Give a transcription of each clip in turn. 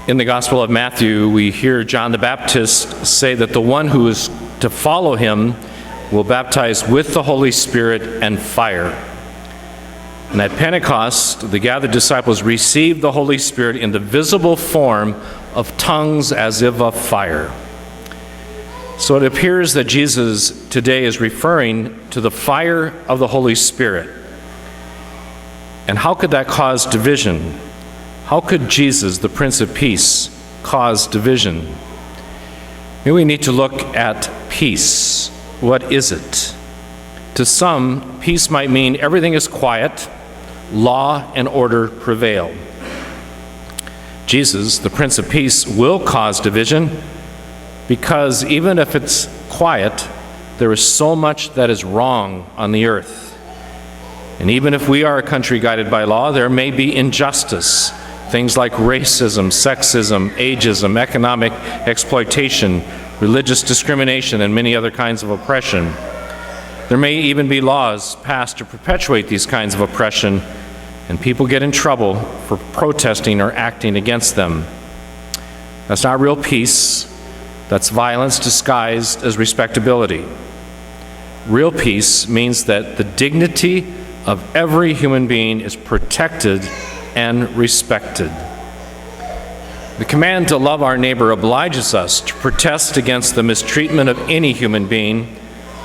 In the Gospel of Matthew, we hear John the Baptist say that the one who is to follow him will baptize with the Holy Spirit and fire. And at Pentecost, the gathered disciples received the Holy Spirit in the visible form of tongues as if of fire. So it appears that Jesus today is referring to the fire of the Holy Spirit. And how could that cause division? How could Jesus, the Prince of Peace, cause division? Maybe we need to look at peace. What is it? To some, peace might mean everything is quiet, law and order prevail. Jesus, the Prince of Peace, will cause division because even if it's quiet, there is so much that is wrong on the earth. And even if we are a country guided by law, there may be injustice. Things like racism, sexism, ageism, economic exploitation, religious discrimination, and many other kinds of oppression. There may even be laws passed to perpetuate these kinds of oppression, and people get in trouble for protesting or acting against them. That's not real peace. That's violence disguised as respectability. Real peace means that the dignity of every human being is protected and respected. The command to love our neighbor obliges us to protest against the mistreatment of any human being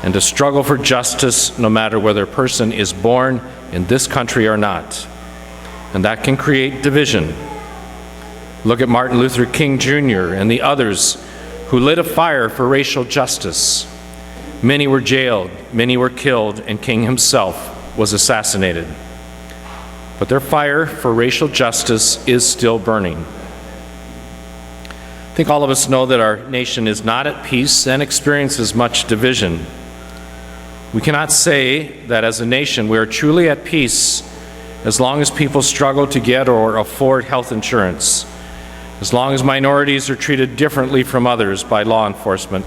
and to struggle for justice no matter whether a person is born in this country or not. And that can create division. Look at Martin Luther King Jr. and the others who lit a fire for racial justice. Many were jailed, many were killed, and King himself was assassinated. But their fire for racial justice is still burning. I think all of us know that our nation is not at peace and experiences much division. We cannot say that as a nation we are truly at peace as long as people struggle to get or afford health insurance, as long as minorities are treated differently from others by law enforcement,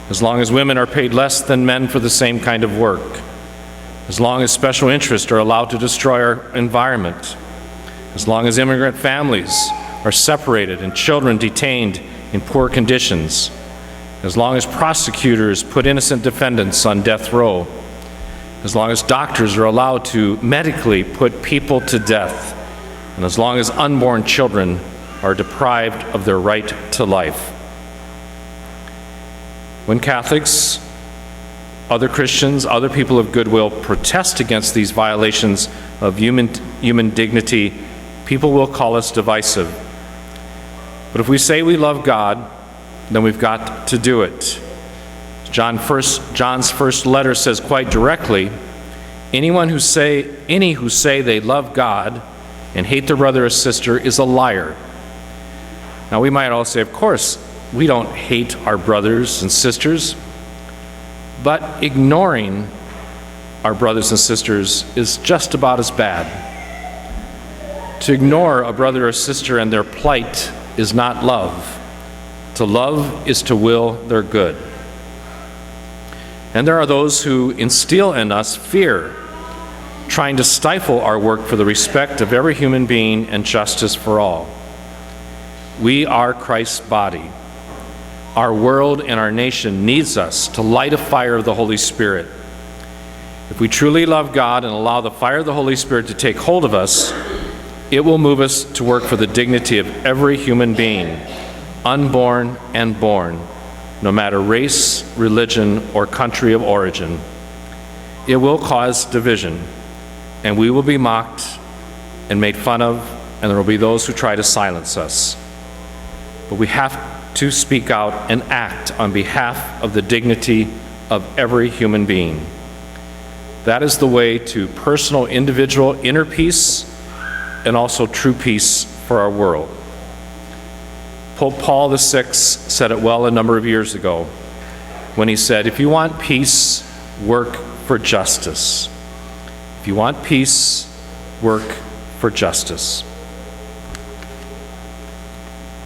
as long as women are paid less than men for the same kind of work, as long as special interests are allowed to destroy our environment, as long as immigrant families are separated and children detained in poor conditions, as long as prosecutors put innocent defendants on death row, as long as doctors are allowed to medically put people to death, and as long as unborn children are deprived of their right to life. When Catholics, other Christians, other people of goodwill protest against these violations of human dignity, people will call us divisive. But if we say we love God, then we've got to do it. John's first letter says quite directly, any who say they love God and hate their brother or sister is a liar. Now we might all say, of course, we don't hate our brothers and sisters, but ignoring our brothers and sisters is just about as bad. To ignore a brother or sister and their plight is not love. To love is to will their good. And there are those who instill in us fear, trying to stifle our work for the respect of every human being and justice for all. We are Christ's body. Our world and our nation needs us to light a fire of the Holy Spirit. If we truly love God and allow the fire of the Holy Spirit to take hold of us, it will move us to work for the dignity of every human being, unborn and born, no matter race, religion, or country of origin. It will cause division, and we will be mocked and made fun of, and there will be those who try to silence us. But we have to speak out and act on behalf of the dignity of every human being. That is the way to personal, individual, inner peace, and also true peace for our world. Pope Paul VI said it well a number of years ago when he said, if you want peace, work for justice. If you want peace, work for justice.